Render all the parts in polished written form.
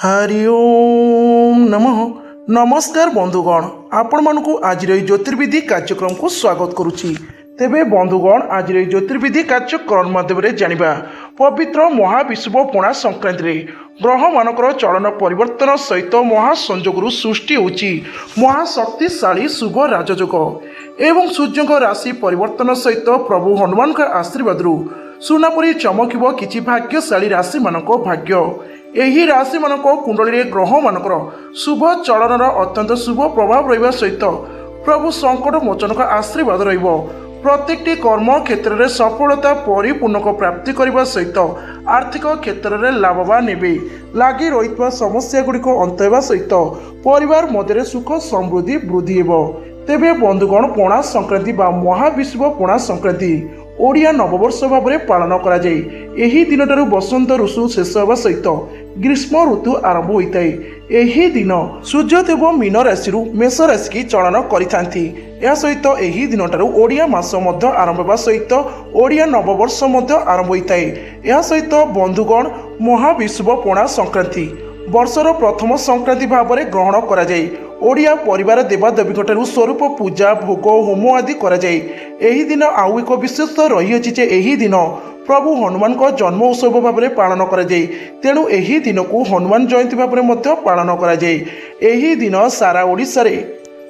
हरि ओम नमः। नमस्कार बंधुगण, आपण मानकु आज ज्योतिर्विधि कार्यक्रम को स्वागत करुछि। तेबे बंधुगण, आज ज्योतिर्विधि कार्यक्रम माध्यम जानिबा पवित्र महाविषुव पणा संक्रांति रे ग्रह मानकर चलन परिवर्तन सहित महासंजोगु सृष्टि होछि महाशक्तिशाली शुभ राजयोग एवं सूर्य राशि परिवर्तन सहित प्रभु हनुमान का आशीर्वाद सुनापरी चमकिब किछि भाग्यशाली राशि मानक भाग्य। एही राशि मानक कुंडली रे ग्रह मानकर शुभ चलनर अत्यंत शुभ प्रभाव रहिबा सहित प्रभु संकट मोचन का आशीर्वाद रहिबो। प्रत्येकटी कर्म क्षेत्र में सफलता परिपूर्णक प्राप्ति करने सहित आर्थिक क्षेत्र में लाभवान हेबे। लगी रही समस्या गुड़िक अंत होगा सहित परिवार मध्य सुख समृद्धि वृद्धि हेबो। तेबे बंधुगण, पणा संक्रांति बा महाविषुव पणा संक्रांति ओडिया नववर्ष भाव में पालन करा जाए। एही दिनटारू बसंत ऋतु शेष होगा सहित ग्रीष्म ऋतु आरंभ होता है। एही दिन सूर्यदेव मीन राशि मेष राशि की चलन करिथांती। या सहित एही दिनटारू ओडिया मास मध्य आरंभ होगा सहित ओडिया नववर्ष मध्य आरंभ होता है। या सहित बंधुगण, महाविषुव पणा संक्रांति वर्षर प्रथम संक्रांति भाव में ग्रहण करा जाए। ओडिया परिवार देवादेवी ठारू स्वरूप पूजा भोग होम आदि करा जाए। एही दिन आउ एक विशेष रही जे एही दिन प्रभु हनुमान को जन्म उत्सव भाव में पालन करा जाए। तेणु एही दिन को हनुमान जयंती भाव में मध्य पालन करा जाए। एही दिन सारा ओडिशा रे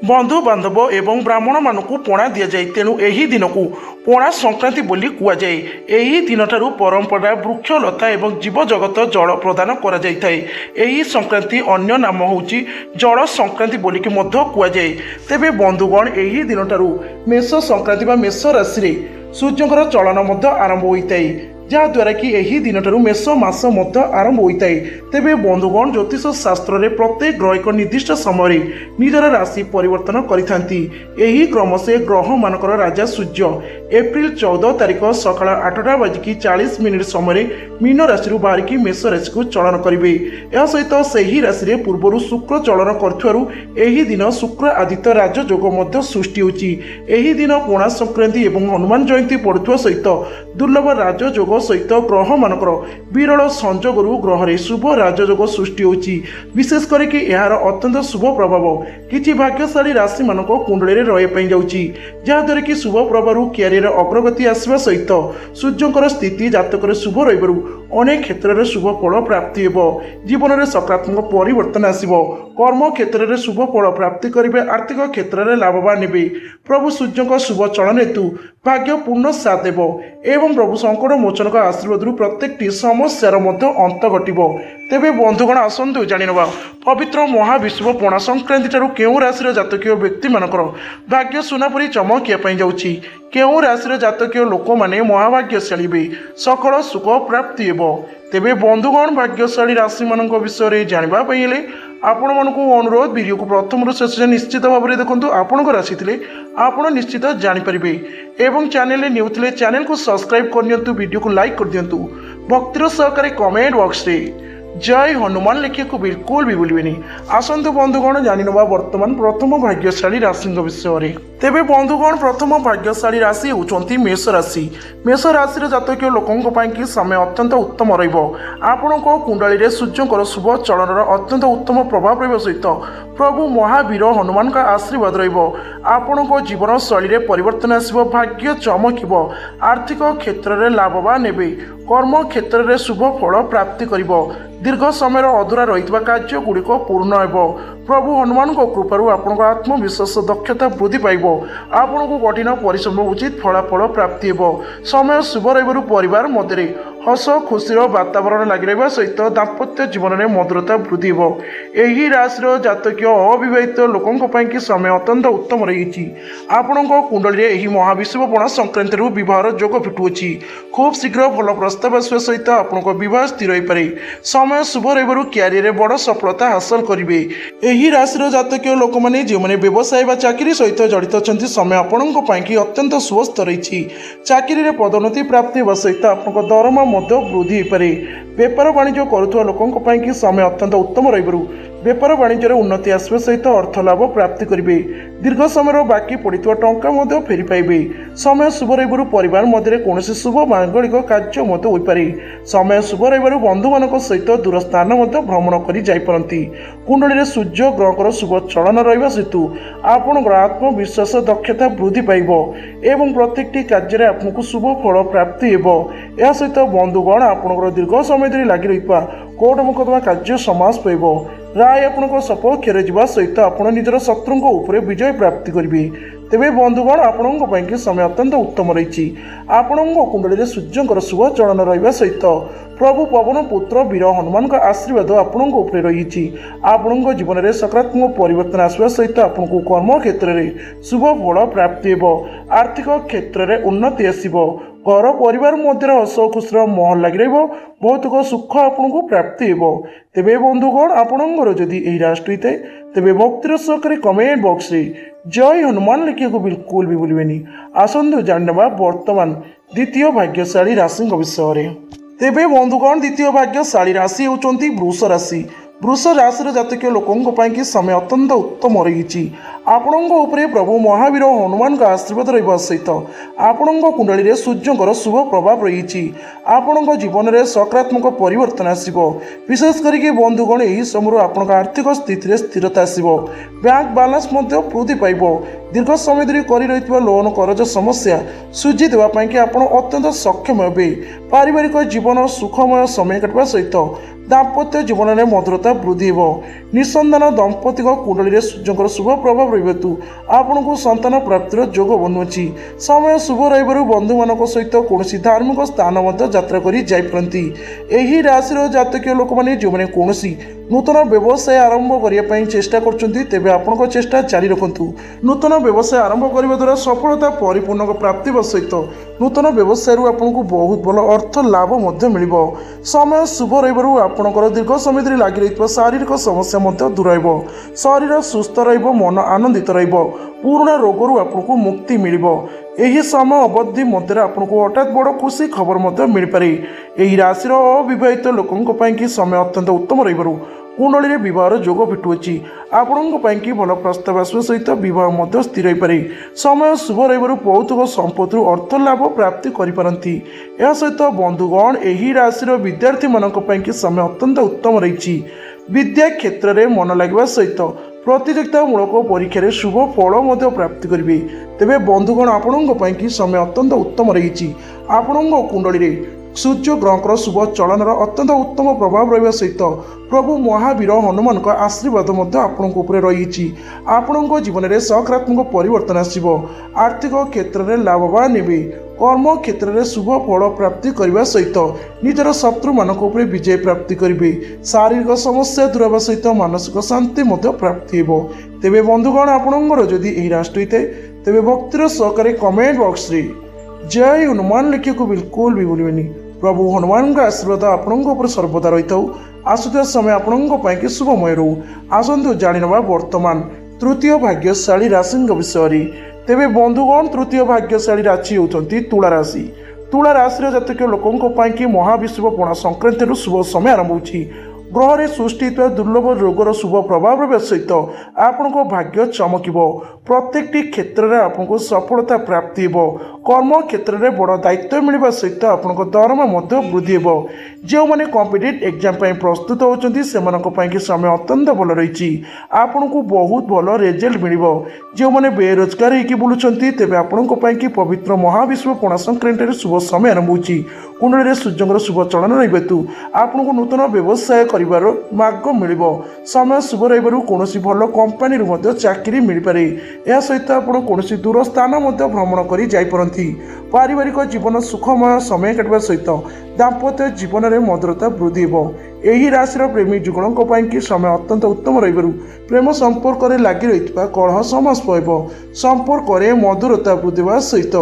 बंधु बांधव एवं ब्राह्मण मानकु पणा दि जाए। तेणु एही दिन को पणा संक्रांति बोली कुआ जाए। एही दिन ठारू परंपरा वृक्ष लता एवं जीव जगत जल प्रदान करा जाए। एही संक्रांति अन्य नाम होची जल संक्रांति बोली के मध्य कुआ जाए। तेबे बंधुगण, एही दिन ठारू मेष संक्रांति बा मेष राशि रे सूर्यंकर चलन मध्य आरंभ होता है, जहाद्वारा कि एही दिन ठारू मेष मास मध्य आरंभ होता है। तेबे बंधुगण, ज्योतिष शास्त्र रे प्रत्येक ग्रह एक निर्दिष्ट समय निजर राशि परिवर्तन करिथांती। एही क्रम से ग्रह मानकर राजा सूर्य एप्रिल 14 तारिख सकाळ 8:40 समय मीन राशि बाहरिकी मेष राशि को चलन करेंगे। यह सहित सही राशि रे पूर्व शुक्र चलन करथुवारु एही दिन शुक्र आदित्य राजयोग मध्य सृष्टि होची। एही दिन पणा संक्रांति एवं हनुमान जयंती पड़ुवा सहित दुर्लभ राजयोग सहित ग्रह मानकर विरल संजोगरु ग्रह रे शुभ राजयोग सृष्टि होची। विशेष करके यार अत्यंत शुभ प्रभाव किछि भाग्यशाली राशि मानक कुंडली रे रहे पई जाउची, जहाद्वारा कि शुभ प्रभाव कैरियर अग्रगति आसवा सहित सूर्यंकर स्थिति जातक शुभ रहिबारु अनेक क्षेत्र में शुभ फल प्राप्ति हेबो। जीवन में सकारात्मक परिवर्तन आसिबो। कर्म क्षेत्र में शुभ फल प्राप्ति करेंगे। आर्थिक क्षेत्र में लाभवान हेबे। प्रभु सूर्य शुभ चलन हेतु भाग्य पूर्ण साथ देव एवं प्रभु संकट मोचन का आशीर्वाद प्रत्येक समस्यार अंत घटिबो। तेबे बंधुगण, आसंतु जानिनबा पवित्र महाविषुव पणा संक्रांति ठारू केउ राशि जातकीय व्यक्ति मानकर भाग्य सुनापरी चमकिया पई जाउची। केउ राशि जातकीय लोक माने महाभाग्यशाली बे सकल सुख प्राप्ति हेबो। तेबे बंधुगण, भाग्यशाली राशि मानक विषय जानिबा पई हेले आपण मानकु अनुरोध वीडियो को प्रथम रु शेष निश्चित भाव में देखंतु। आपण को राशि थिले आपण निश्चित जानि परिबे एवं चैनल न्यू थिले चैनल को सब्सक्राइब कर दियंतु, वीडियो को लाइक कर दियंतु। भक्तिर सहकारी कमेंट बॉक्स रे जय हनुमान लिखिया को बिल्कुल भी भूलिबेनी। आसंतु बंधुगण, जानिनबा वर्तमान प्रथम भाग्यशाली राशि विषय रे। तेबे बंधुगण, प्रथम भाग्यशाली राशि होचंती मेष राशि। मेष राशि जातकीय लोकंक पई कि समय अत्यंत उत्तम रहिबो। आपणक कुंडली रे सूर्यंकर शुभ चलनर अत्यंत उत्तम प्रभाव रहिबो सहित प्रभु महावीर हनुमान का आशीर्वाद रहिबो। आपणक जीवन शैली रे परिवर्तन आसिबो। भाग्य चमकिबो। आर्थिक क्षेत्र में लाभवान हेबे। कर्म क्षेत्र में शुभ फल प्राप्ति करिबो। दीर्घ समय अधूरा रही कार्य गुड़िक पूर्ण हेबो। प्रभु हनुमान कृपारू आपण आत्मविश्वास दक्षता वृद्धि पाइब। आपण को कठिन परिश्रम उचित फलाफल प्राप्ति हेबो। समय शुभ रहिबारु परिवार मध्य हस खुशीर वातावरण लगी रहा सहित दाम्पत्य जीवन में मधुरता वृद्धि हेबो। एही राशि जातकीय अविवाहित लोकों कि समय अत्यंत उत्तम रही। आपण कुंडली एही महाविषुव पणा संक्रांति विवाहर जोग फिटुअछि। खूब शीघ्र भल प्रस्ताव आसवा सहित आपण विवाह स्थिर हो पारे। समय शुभ रहिबारु क्यारियर बड़ सफलता हासिल करेंगे। एही राशि जातकीय लोक मैंने जो मैंने व्यवसाय व चाकरी सहित जड़ित अच्छा समय आपण अत्यंत सुवस्थ रही। चाकरी में पदोन्नति प्राप्ति होगा सहित आप दरमा वृद्धि हो पारे। बेपार वाणिज्य करुवा लोकों कि समय अत्यंत उत्तम रहिबारु ବେପାର ବାଣିଜ୍ୟରେ ଉନ୍ନତି ଆସିବା ସହିତ ଅର୍ଥ ଲାଭ ପ୍ରାପ୍ତି କରିବେ। ଦୀର୍ଘ ସମୟର ବାକି ପଡ଼ିଥିବା ଟଙ୍କା ମଧ୍ୟ ଫେରି ପାଇବେ। ସମୟ ଶୁଭ ରହିବାରୁ ପରିବାର ମଧ୍ୟରେ କୌଣସି ଶୁଭ ମାଙ୍ଗଳିକ କାର୍ଯ୍ୟ ମଧ୍ୟ ହୋଇପାରେ। ସମୟ ଶୁଭ ରହିବାରୁ ବନ୍ଧୁମାନଙ୍କ ସହିତ ଦୂର ସ୍ଥାନ ମଧ୍ୟ ଭ୍ରମଣ କରି ଯାଇପାରନ୍ତି। କୁଣ୍ଡଳୀରେ ସୂର୍ଯ୍ୟ ଗ୍ରହଙ୍କର ଶୁଭ ଚଳନ ରହିବା ହେତୁ ଆପଣଙ୍କର ଆତ୍ମବିଶ୍ୱାସ ଦକ୍ଷତା ବୃଦ୍ଧି ପାଇବ ଏବଂ ପ୍ରତ୍ୟେକଟି କାର୍ଯ୍ୟରେ ଆପଣଙ୍କୁ ଶୁଭ ଫଳ ପ୍ରାପ୍ତି ହେବ। ଏହା ସହିତ ବନ୍ଧୁଗଣ ଆପଣଙ୍କର ଦୀର୍ଘ ସମୟ ଧରି ଲାଗି ରହିଥିବା କୋର୍ଟ ମୋକଦ୍ଦମା କାର୍ଯ୍ୟ ସମାପ୍ତ ପାଇବ। ରାୟ ଆପଣଙ୍କ ସପକ୍ଷରେ ଯିବା ସହିତ ଆପଣ ନିଜର ଶତ୍ରୁଙ୍କ ଉପରେ ବିଜୟ ପ୍ରାପ୍ତି କରିବେ। ତେବେ ବନ୍ଧୁଗଣ ଆପଣଙ୍କ ପାଇଁ ସମୟ ଅତ୍ୟନ୍ତ ଉତ୍ତମ ରହିଛି। ଆପଣଙ୍କ କୁଣ୍ଡଳୀରେ ସୂର୍ଯ୍ୟଙ୍କର ଶୁଭ ଚଳନ ରହିବା ସହିତ ପ୍ରଭୁ ପବନ ପୁତ୍ର ବୀର ହନୁମାନଙ୍କ ଆଶୀର୍ବାଦ ଆପଣଙ୍କ ଉପରେ ରହିଛି। ଆପଣଙ୍କ ଜୀବନରେ ସକାରାତ୍ମକ ପରିବର୍ତ୍ତନ ଆସିବା ସହିତ ଆପଣଙ୍କୁ କର୍ମ କ୍ଷେତ୍ରରେ ଶୁଭ ଫଳ ପ୍ରାପ୍ତି ହେବ। ଆର୍ଥିକ କ୍ଷେତ୍ରରେ ଉନ୍ନତି ଆସିବ। ଘର ପରିବାର ମଧ୍ୟରେ ହସ ଖୁସିର ମହଲ ଲାଗି ରହିବ। ଭୌତିକ ସୁଖ ଆପଣଙ୍କୁ ପ୍ରାପ୍ତି ହେବ। ତେବେ ବନ୍ଧୁଗଣ ଆପଣଙ୍କର ଯଦି ଏହି ରାଶି ହୋଇଥାଏ ତେବେ ଭକ୍ତିର ସହକାରେ କମେଣ୍ଟ ବକ୍ସରେ ଜୟ ହନୁମାନ ଲେଖିବାକୁ ବିଲକୁଲ ବି ଭୁଲିବେନି। ଆସନ୍ତୁ ଜାଣିନେବା ବର୍ତ୍ତମାନ ଦ୍ୱିତୀୟ ଭାଗ୍ୟଶାଳୀ ରାଶିଙ୍କ ବିଷୟରେ। ତେବେ ବନ୍ଧୁଗଣ ଦ୍ୱିତୀୟ ଭାଗ୍ୟଶାଳୀ ରାଶି ହେଉଛନ୍ତି ବୃଷ ରାଶି। ବୃଷ ରାଶିର ଜାତକ ଲୋକଙ୍କ ପାଇଁ ସମୟ ଅତ୍ୟନ୍ତ ଉତ୍ତମ ରହିଛି। ଆପଣଙ୍କ ଉପରେ ପ୍ରଭୁ ମହାବୀର ହନୁମାନଙ୍କ ଆଶୀର୍ବାଦ ରହିବା ସହିତ ଆପଣଙ୍କ କୁଣ୍ଡଳୀରେ ସୂର୍ଯ୍ୟଙ୍କର ଶୁଭ ପ୍ରଭାବ ରହିଛି। ଆପଣଙ୍କ ଜୀବନରେ ସକାରାତ୍ମକ ପରିବର୍ତ୍ତନ ଆସିବ। ବିଶେଷ କରିକି ବନ୍ଧୁଗଣ ଏହି ସମୟରୁ ଆପଣଙ୍କ ଆର୍ଥିକ ସ୍ଥିତିରେ ସ୍ଥିରତା ଆସିବ। ବ୍ୟାଙ୍କ ବାଲାନ୍ସ ମଧ୍ୟ ବୃଦ୍ଧି ପାଇବ। ଦୀର୍ଘ ସମୟ ଧରି କରି ରହିଥିବା ଲୋନ କରଜ ସମସ୍ୟା ସୁଝି ଦେବା ପାଇଁ ଆପଣ ଅତ୍ୟନ୍ତ ସକ୍ଷମ ହେବେ। ପାରିବାରିକ ଜୀବନ ସୁଖମୟ ସମୟ କାଟିବା ସହିତ ଦାମ୍ପତ୍ୟ ଜୀବନରେ ମଧୁରତା ବୃଦ୍ଧି ହେବ। ନିଃସନ୍ତାନ ଦମ୍ପତିଙ୍କ କୁଣ୍ଡଳୀରେ ସୂର୍ଯ୍ୟଙ୍କର ଶୁଭ ପ୍ରଭାବ ରହିବା ହେତୁ ଆପଣଙ୍କୁ ସନ୍ତାନ ପ୍ରାପ୍ତିର ଯୋଗ ବନୁଅଛି। ସମୟ ଶୁଭ ରହିବାରୁ ବନ୍ଧୁମାନଙ୍କ ସହିତ କୌଣସି ଧାର୍ମିକ ସ୍ଥାନ ମଧ୍ୟ ଯାତ୍ରା କରି ଯାଇପାରନ୍ତି। ଏହି ରାଶିର ଜାତକୀୟ ଲୋକମାନେ ଯେଉଁମାନେ କୌଣସି ନୂତନ ବ୍ୟବସାୟ ଆରମ୍ଭ କରିବା ପାଇଁ ଚେଷ୍ଟା କରୁଛନ୍ତି ତେବେ ଆପଣଙ୍କ ଚେଷ୍ଟା ଜାରି ରଖନ୍ତୁ। ନୂତନ ବ୍ୟବସାୟ ଆରମ୍ଭ କରିବା ଦ୍ୱାରା ସଫଳତା ପରିପୂର୍ଣ୍ଣ ପ୍ରାପ୍ତି ହେବା ସହିତ ନୂତନ ବ୍ୟବସାୟରୁ ଆପଣଙ୍କୁ ବହୁତ ଭଲ ଅର୍ଥ ଲାଭ ମଧ୍ୟ ମିଳିବ। ସମୟ ଶୁଭ ରହିବାରୁ ଆପଣଙ୍କର ଦୀର୍ଘ ସମୟ ଧରି ଲାଗି ରହିଥିବା ଶାରୀରିକ ସମସ୍ୟା ମଧ୍ୟ ଦୂର ହେବ। ଶରୀର ସୁସ୍ଥ ରହିବ, ମନ ଆନନ୍ଦିତ ରହିବ। ପୁରୁଣା ରୋଗରୁ ଆପଣଙ୍କୁ ମୁକ୍ତି ମିଳିବ। ଏହି ସମୟ ଅବଧି ମଧ୍ୟରେ ଆପଣଙ୍କୁ ହଠାତ୍ ବଡ଼ ଖୁସି ଖବର ମଧ୍ୟ ମିଳିପାରେ। ଏହି ରାଶିର ଅବିବାହିତ ଲୋକଙ୍କ ପାଇଁ ସମୟ ଅତ୍ୟନ୍ତ ଉତ୍ତମ ରହିବାରୁ କୁଣ୍ଡଳୀରେ ବିବାହର ଯୋଗ ଫିଟୁଅଛି। ଆପଣଙ୍କ ପାଇଁ ଭଲ ପ୍ରସ୍ତାବ ଆସିବା ସହିତ ବିବାହ ମଧ୍ୟ ସ୍ଥିର ହୋଇପାରେ। ସମୟ ଶୁଭ ରହିବାରୁ ଭୌତିକ ସମ୍ପତ୍ତିରୁ ଅର୍ଥ ଲାଭ ପ୍ରାପ୍ତି କରିପାରନ୍ତି। ଏହା ସହିତ ବନ୍ଧୁଗଣ ଏହି ରାଶିର ବିଦ୍ୟାର୍ଥୀମାନଙ୍କ ପାଇଁ ସମୟ ଅତ୍ୟନ୍ତ ଉତ୍ତମ ରହିଛି। ବିଦ୍ୟା କ୍ଷେତ୍ରରେ ମନ ଲାଗିବା ସହିତ ପ୍ରତିଯୋଗିତାମୂଳକ ପରୀକ୍ଷାରେ ଶୁଭ ଫଳ ମଧ୍ୟ ପ୍ରାପ୍ତି କରିବେ। ତେବେ ବନ୍ଧୁଗଣ ଆପଣଙ୍କ ପାଇଁ ସମୟ ଅତ୍ୟନ୍ତ ଉତ୍ତମ ରହିଛି। ଆପଣଙ୍କ କୁଣ୍ଡଳୀରେ ସୂର୍ଯ୍ୟ ଗ୍ରହଙ୍କର ଶୁଭ ଚଳନର ଅତ୍ୟନ୍ତ ଉତ୍ତମ ପ୍ରଭାବ ରହିବା ସହିତ ପ୍ରଭୁ ମହାବୀର ହନୁମାନଙ୍କ ଆଶୀର୍ବାଦ ମଧ୍ୟ ଆପଣଙ୍କ ଉପରେ ରହିଛି। ଆପଣଙ୍କ ଜୀବନରେ ସକାରାତ୍ମକ ପରିବର୍ତ୍ତନ ଆସିବ। ଆର୍ଥିକ କ୍ଷେତ୍ରରେ ଲାଭବାନ ହେବେ। କର୍ମ କ୍ଷେତ୍ରରେ ଶୁଭ ଫଳ ପ୍ରାପ୍ତି କରିବା ସହିତ ନିଜର ଶତ୍ରୁମାନଙ୍କ ଉପରେ ବିଜୟ ପ୍ରାପ୍ତି କରିବେ। ଶାରୀରିକ ସମସ୍ୟା ଦୂର ହେବା ସହିତ ମାନସିକ ଶାନ୍ତି ମଧ୍ୟ ପ୍ରାପ୍ତି ହେବ। ତେବେ ବନ୍ଧୁଗଣ ଆପଣଙ୍କର ଯଦି ଏହି ରାଶି ହୋଇଥାଏ ତେବେ ଭକ୍ତିର ସହକାରେ କମେଣ୍ଟ ବକ୍ସରେ ଜୟ ହନୁମାନ ଲେଖିବାକୁ ବିଲକୁଲ ବି ଭୁଲିବେନି। ପ୍ରଭୁ ହନୁମାନଙ୍କ ଆଶୀର୍ବାଦ ଆପଣଙ୍କ ଉପରେ ସର୍ବଦା ରହିଥାଉ। ଆସୁଥିବା ସମୟ ଆପଣଙ୍କ ପାଇଁ ଶୁଭମୟ ରହୁ। ଆସନ୍ତୁ ଜାଣିନେବା ବର୍ତ୍ତମାନ ତୃତୀୟ ଭାଗ୍ୟଶାଳୀ ରାଶିଙ୍କ ବିଷୟରେ। ତେବେ ବନ୍ଧୁଗଣ ତୃତୀୟ ଭାଗ୍ୟଶାଳୀ ରାଶି ହେଉଛନ୍ତି ତୁଳା ରାଶି। ତୁଳା ରାଶିର ଜାତକ ଲୋକଙ୍କ ପାଇଁ ମହାବିଷୁବ ପଣା ସଂକ୍ରାନ୍ତିରୁ ଶୁଭ ସମୟ ଆରମ୍ଭ ହେଉଛି। ଗ୍ରହରେ ସୃଷ୍ଟି ହୋଇଥିବା ଦୁର୍ଲଭ ରୋଗର ଶୁଭ ପ୍ରଭାବ ରହିବା ସହିତ ଆପଣଙ୍କ ଭାଗ୍ୟ ଚମକିବ। ପ୍ରତ୍ୟେକଟି କ୍ଷେତ୍ରରେ ଆପଣଙ୍କୁ ସଫଳତା ପ୍ରାପ୍ତି ହେବ। କର୍ମ କ୍ଷେତ୍ରରେ ବଡ଼ ଦାୟିତ୍ୱ ମିଳିବା ସହିତ ଆପଣଙ୍କ ଦରମା ମଧ୍ୟ ବୃଦ୍ଧି ହେବ। ଯେଉଁମାନେ କମ୍ପିଟିଟିଭ୍ ଏକ୍ଜାମ୍ ପାଇଁ ପ୍ରସ୍ତୁତ ହେଉଛନ୍ତି ସେମାନଙ୍କ ପାଇଁ ସମୟ ଅତ୍ୟନ୍ତ ଭଲ ରହିଛି। ଆପଣଙ୍କୁ ବହୁତ ଭଲ ରେଜଲ୍ଟ ମିଳିବ। ଯେଉଁମାନେ ବେରୋଜଗାର ହୋଇକି ବୁଲୁଛନ୍ତି ତେବେ ଆପଣଙ୍କ ପାଇଁ ପବିତ୍ର ମହାବିଷୁବ ପଣା ସଂକ୍ରାନ୍ତିରେ ଶୁଭ ସମୟ ଆରମ୍ଭ ହେଉଛି। କୁଣ୍ଡଳୀରେ ସୂର୍ଯ୍ୟଙ୍କର ଶୁଭ ଚଳନ ରହିବା ହେତୁ ଆପଣଙ୍କୁ ନୂତନ ବ୍ୟବସାୟ କରିବାର ମାର୍ଗ ମିଳିବ। ସମୟ ଶୁଭ ରହିବାରୁ କୌଣସି ଭଲ କମ୍ପାନୀରୁ ମଧ୍ୟ ଚାକିରି ମିଳିପାରେ। ଏହା ସହିତ ଆପଣ କୌଣସି ଦୂର ସ୍ଥାନ ମଧ୍ୟ ଭ୍ରମଣ କରି ଯାଇପାରନ୍ତି। ପାରିବାରିକ ଜୀବନ ସୁଖମୟ ସମୟ କାଟିବା ସହିତ ଦାମ୍ପତ୍ୟ ଜୀବନରେ ମଧୁରତା ବୃଦ୍ଧି ହେବ। ଏହି ରାଶିର ପ୍ରେମୀ ଯୁଗଳଙ୍କ ପାଇଁ ସମୟ ଅତ୍ୟନ୍ତ ଉତ୍ତମ ରହିବାରୁ ପ୍ରେମ ସମ୍ପର୍କରେ ଲାଗି ରହିଥିବା କଳହ ସମାପ୍ତ ହେବ। ସମ୍ପର୍କରେ ମଧୁରତା ବୃଦ୍ଧି ହେବା ସହିତ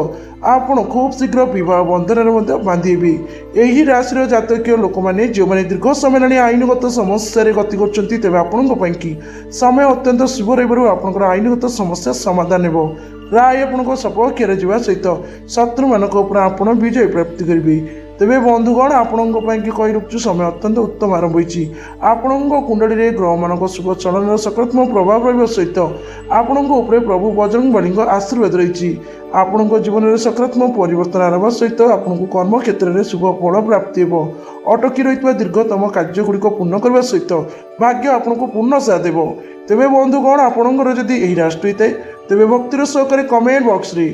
ଆପଣ ଖୁବ୍ ଶୀଘ୍ର ବିବାହ ବନ୍ଧନରେ ମଧ୍ୟ ବାନ୍ଧି ହେବେ। ଏହି ରାଶିର ଜାତକୀୟ ଲୋକମାନେ ଯେଉଁମାନେ ଦୀର୍ଘ ସମୟ ହେଲାଣି ଆଇନଗତ ସମସ୍ୟାରେ ଗତି କରୁଛନ୍ତି ତେବେ ଆପଣଙ୍କ ପାଇଁ ସମୟ ଅତ୍ୟନ୍ତ ଶୁଭ ରହିବାରୁ ଆପଣଙ୍କର ଆଇନଗତ ସମସ୍ୟା ସମାଧାନ ହେବ। ରାୟ ଆପଣଙ୍କ ସପକ୍ଷରେ ଯିବା ସହିତ ଶତ୍ରୁମାନଙ୍କ ଉପରେ ଆପଣ ବିଜୟ ପ୍ରାପ୍ତି କରିବେ। ତେବେ ବନ୍ଧୁଗଣ ଆପଣଙ୍କ ପାଇଁ କି କହି ରଖୁଛୁ ସମୟ ଅତ୍ୟନ୍ତ ଉତ୍ତମ ଆରମ୍ଭ ହୋଇଛି। ଆପଣଙ୍କ କୁଣ୍ଡଳୀରେ ଗ୍ରହମାନଙ୍କ ଶୁଭ ଚଳନର ସକାରାତ୍ମକ ପ୍ରଭାବ ରହିବା ସହିତ ଆପଣଙ୍କ ଉପରେ ପ୍ରଭୁ ବଜରଙ୍ଗବାଲୀଙ୍କ ଆଶୀର୍ବାଦ ରହିଛି। ଆପଣଙ୍କ ଜୀବନରେ ସକାରାତ୍ମକ ପରିବର୍ତ୍ତନ ଆରମ୍ଭ ସହିତ ଆପଣଙ୍କୁ କର୍ମକ୍ଷେତ୍ରରେ ଶୁଭ ଫଳ ପ୍ରାପ୍ତି ହେବ। ଅଟକି ରହିଥିବା ଦୀର୍ଘତମ କାର୍ଯ୍ୟଗୁଡ଼ିକ ପୂର୍ଣ୍ଣ କରିବା ସହିତ ଭାଗ୍ୟ ଆପଣଙ୍କୁ ପୂର୍ଣ୍ଣ ସାଥ ଦେବ। ତେବେ ବନ୍ଧୁଗଣ ଆପଣଙ୍କର ଯଦି ଏହି ରାଶି ହୋଇଥାଏ ତେବେ ଭକ୍ତିର ସହକାରେ କମେଣ୍ଟ ବକ୍ସରେ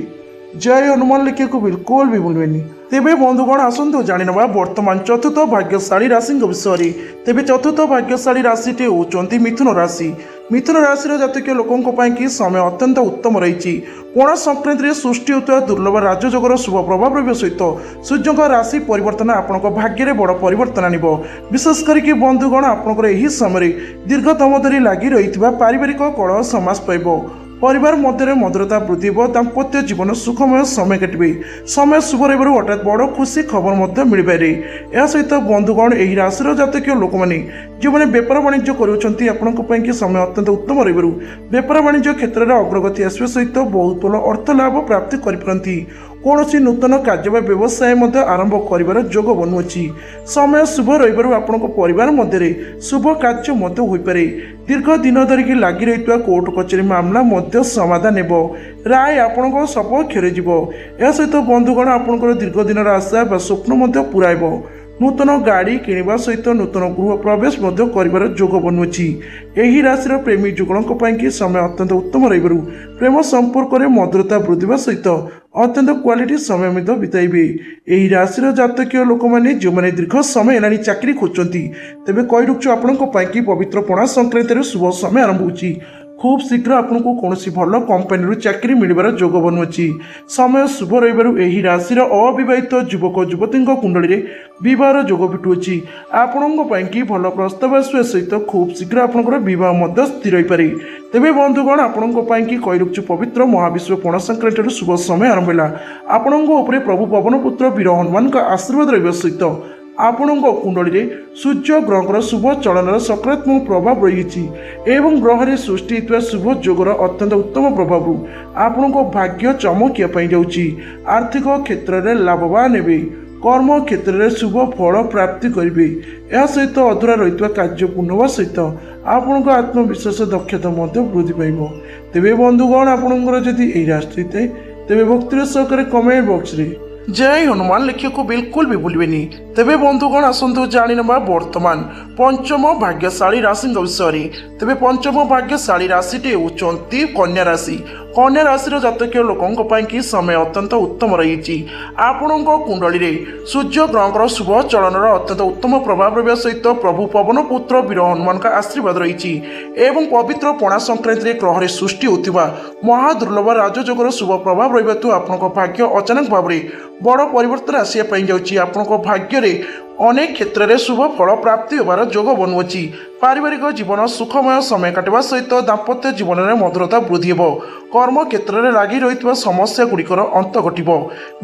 ଜୟ ହନୁମାନ ଲେଖିବାକୁ ବିଲକୁଲ ବି ଭୁଲିବେନି। ତେବେ ବନ୍ଧୁଗଣ ଆସନ୍ତୁ ଜାଣିନେବା ବର୍ତ୍ତମାନ ଚତୁର୍ଥ ଭାଗ୍ୟଶାଳୀ ରାଶିଙ୍କ ବିଷୟରେ। ତେବେ ଚତୁର୍ଥ ଭାଗ୍ୟଶାଳୀ ରାଶିଟି ହେଉଛନ୍ତି ମିଥୁନ ରାଶି। ମିଥୁନ ରାଶିର ଜାତକ ଲୋକଙ୍କ ପାଇଁ କି ସମୟ ଅତ୍ୟନ୍ତ ଉତ୍ତମ ରହିଛି। ପଣା ସଂକ୍ରାନ୍ତିରେ ସୃଷ୍ଟି ହେଉଥିବା ଦୁର୍ଲଭ ରାଜଯୋଗର ଶୁଭ ପ୍ରଭାବ ରହିବା ସହିତ ସୂର୍ଯ୍ୟଙ୍କ ରାଶି ପରିବର୍ତ୍ତନ ଆପଣଙ୍କ ଭାଗ୍ୟରେ ବଡ଼ ପରିବର୍ତ୍ତନ ଆଣିବ। ବିଶେଷ କରିକି ବନ୍ଧୁଗଣ ଆପଣଙ୍କର ଏହି ସମୟରେ ଦୀର୍ଘତମ ଧରି ଲାଗି ରହିଥିବା ପାରିବାରିକ କଳହ ସମାସ ପାଇବ। ପରିବାର ମଧ୍ୟରେ ମଧୁରତା ବୃଦ୍ଧି ହେବ। ଦାମ୍ପତ୍ୟ ଜୀବନ ସୁଖମୟ ସମୟ କାଟିବେ। ସମୟ ଶୁଭ ରହିବାରୁ ହଠାତ୍ ବଡ଼ ଖୁସି ଖବର ମଧ୍ୟ ମିଳିପାରେ। ଏହା ସହିତ ବନ୍ଧୁଗଣ ଏହି ରାଶିର ଜାତକୀୟ ଲୋକମାନେ ଯେଉଁମାନେ ବେପାର ବାଣିଜ୍ୟ କରୁଛନ୍ତି ଆପଣଙ୍କ ପାଇଁ କି ସମୟ ଅତ୍ୟନ୍ତ ଉତ୍ତମ ରହିବାରୁ ବେପାର ବାଣିଜ୍ୟ କ୍ଷେତ୍ରରେ ଅଗ୍ରଗତି ଆସିବା ସହିତ ବହୁତ ଭଲ ଅର୍ଥ ଲାଭ ପ୍ରାପ୍ତି କରିପାରନ୍ତି। କୌଣସି ନୂତନ କାର୍ଯ୍ୟ ବା ବ୍ୟବସାୟ ମଧ୍ୟ ଆରମ୍ଭ କରିବାର ଯୋଗ ବନୁଅଛି। ସମୟ ଶୁଭ ରହିବାରୁ ଆପଣଙ୍କ ପରିବାର ମଧ୍ୟରେ ଶୁଭ କାର୍ଯ୍ୟ ମଧ୍ୟ ହୋଇପାରେ। ଦୀର୍ଘ ଦିନ ଧରିକି ଲାଗି ରହିଥିବା କୋର୍ଟ କଚେରୀ ମାମଲା ମଧ୍ୟ ସମାଧାନ ହେବ। ରାୟ ଆପଣଙ୍କ ସପକ୍ଷରେ ଯିବ। ଏହା ସହିତ ବନ୍ଧୁଗଣ ଆପଣଙ୍କର ଦୀର୍ଘ ଦିନର ଆଶା ବା ସ୍ୱପ୍ନ ମଧ୍ୟ ପୂରା ହେବ। ନୂତନ ଗାଡ଼ି କିଣିବା ସହିତ ନୂତନ ଗୃହ ପ୍ରବେଶ ମଧ୍ୟ କରିବାର ଯୋଗ ବନୁଅଛି। ଏହି ରାଶିର ପ୍ରେମୀ ଯୁଗଳଙ୍କ ପାଇଁ କି ସମୟ ଅତ୍ୟନ୍ତ ଉତ୍ତମ ରହିବାରୁ ପ୍ରେମ ସମ୍ପର୍କରେ ମଧୁରତା ବୃଦ୍ଧିବା ସହିତ ଅତ୍ୟନ୍ତ କ୍ୱାଲିଟି ସମୟ ମଧ୍ୟ ବିତାଇବେ। ଏହି ରାଶିର ଜାତକୀୟ ଲୋକମାନେ ଯେଉଁମାନେ ଦୀର୍ଘ ସମୟ ହେଲାଣି ଚାକିରି ଖୋଜୁଛନ୍ତି ତେବେ କହି ରଖୁଛୁ ଆପଣଙ୍କ ପାଇଁ କି ପବିତ୍ର ପଣା ସଂକ୍ରାନ୍ତିରେ ଶୁଭ ସମୟ ଆରମ୍ଭ ହେଉଛି। ଖୁବ୍ ଶୀଘ୍ର ଆପଣଙ୍କୁ କୌଣସି ଭଲ କମ୍ପାନୀରୁ ଚାକିରି ମିଳିବାର ଯୋଗ ବନୁଅଛି। ସମୟ ଶୁଭ ରହିବାରୁ ଏହି ରାଶିର ଅବିବାହିତ ଯୁବକ ଯୁବତୀଙ୍କ କୁଣ୍ଡଳୀରେ ବିବାହର ଯୋଗ ଫିଟୁଅଛି। ଆପଣଙ୍କ ପାଇଁ କି ଭଲ ପ୍ରସ୍ତାବ ଆସିବା ସହିତ ଖୁବ୍ ଶୀଘ୍ର ଆପଣଙ୍କର ବିବାହ ମଧ୍ୟ ସ୍ଥିର ହୋଇପାରେ। ତେବେ ବନ୍ଧୁଗଣ ଆପଣଙ୍କ ପାଇଁ କି କହି ରଖୁଛୁ ପବିତ୍ର ମହାବିଶ୍ୱ ପଣା ସଂକ୍ରାନ୍ତିରୁ ଶୁଭ ସମୟ ଆରମ୍ଭ ହେଲା। ଆପଣଙ୍କ ଉପରେ ପ୍ରଭୁ ପବନପୁତ୍ର ବୀର ହନୁମାନଙ୍କ ଆଶୀର୍ବାଦ ରହିବା ସହିତ ଆପଣଙ୍କ କୁଣ୍ଡଳୀରେ ସୂର୍ଯ୍ୟ ଗ୍ରହଙ୍କର ଶୁଭ ଚଳନର ସକାରାତ୍ମକ ପ୍ରଭାବ ରହିଛି ଏବଂ ଗ୍ରହରେ ସୃଷ୍ଟି ହୋଇଥିବା ଶୁଭ ଯୋଗର ଅତ୍ୟନ୍ତ ଉତ୍ତମ ପ୍ରଭାବରୁ ଆପଣଙ୍କ ଭାଗ୍ୟ ଚମକିବା ପାଇଁ ଯାଉଛି। ଆର୍ଥିକ କ୍ଷେତ୍ରରେ ଲାଭବାନ ହେବେ। କର୍ମ କ୍ଷେତ୍ରରେ ଶୁଭ ଫଳ ପ୍ରାପ୍ତି କରିବେ। ଏହା ସହିତ ଅଧୁରା ରହିଥିବା କାର୍ଯ୍ୟ ପୂର୍ଣ୍ଣ ହେବା ସହିତ ଆପଣଙ୍କ ଆତ୍ମବିଶ୍ୱାସ ଦକ୍ଷତା ମଧ୍ୟ ବୃଦ୍ଧି ପାଇବ। ତେବେ ବନ୍ଧୁଗଣ ଆପଣଙ୍କର ଯଦି ଏହି ରାଶି ହୋଇଥାଏ ତେବେ ଭକ୍ତିର ସହକାରେ କମେଣ୍ଟ ବକ୍ସରେ ଜୟ ହନୁମାନ ଲେଖିବାକୁ ବିଲକୁଲ ବି ଭୁଲିବେନି। ତେବେ ବନ୍ଧୁଗଣ ଆସନ୍ତୁ ଜାଣିନେବା ବର୍ତ୍ତମାନ ପଞ୍ଚମ ଭାଗ୍ୟଶାଳୀ ରାଶିଙ୍କ ବିଷୟରେ। ତେବେ ପଞ୍ଚମ ଭାଗ୍ୟଶାଳୀ ରାଶିଟି ହେଉଛନ୍ତି କନ୍ୟା ରାଶି। କନ୍ୟା ରାଶିର ଜାତକୀୟ ଲୋକଙ୍କ ପାଇଁ କି ସମୟ ଅତ୍ୟନ୍ତ ଉତ୍ତମ ରହିଛି। ଆପଣଙ୍କ କୁଣ୍ଡଳୀରେ ସୂର୍ଯ୍ୟ ଗ୍ରହଙ୍କର ଶୁଭ ଚଳନର ଅତ୍ୟନ୍ତ ଉତ୍ତମ ପ୍ରଭାବ ରହିବା ସହିତ ପ୍ରଭୁ ପବନ ପୁତ୍ର ବୀର ହନୁମାନଙ୍କ ଆଶୀର୍ବାଦ ରହିଛି ଏବଂ ପବିତ୍ର ପଣା ସଂକ୍ରାନ୍ତିରେ ଗ୍ରହରେ ସୃଷ୍ଟି ହେଉଥିବା ମହାଦୁର୍ଲଭ ରାଜଯୋଗର ଶୁଭ ପ୍ରଭାବ ରହିବା ହେତୁ ଆପଣଙ୍କ ଭାଗ୍ୟ ଅଚାନକ ଭାବରେ ବଡ଼ ପରିବର୍ତ୍ତନ ଆସିବା ପାଇଁ ଯାଉଛି। ଆପଣଙ୍କ ଭାଗ୍ୟରେ ଅନେକ କ୍ଷେତ୍ରରେ ଶୁଭ ଫଳ ପ୍ରାପ୍ତି ହେବାର ଯୋଗ ବନୁଅଛି। ପାରିବାରିକ ଜୀବନ ସୁଖମୟ ସମୟ କାଟିବା ସହିତ ଦାମ୍ପତ୍ୟ ଜୀବନରେ ମଧୁରତା ବୃଦ୍ଧି ହେବ। କର୍ମ କ୍ଷେତ୍ରରେ ଲାଗି ରହିଥିବା ସମସ୍ୟା ଗୁଡ଼ିକର ଅନ୍ତ ଘଟିବ।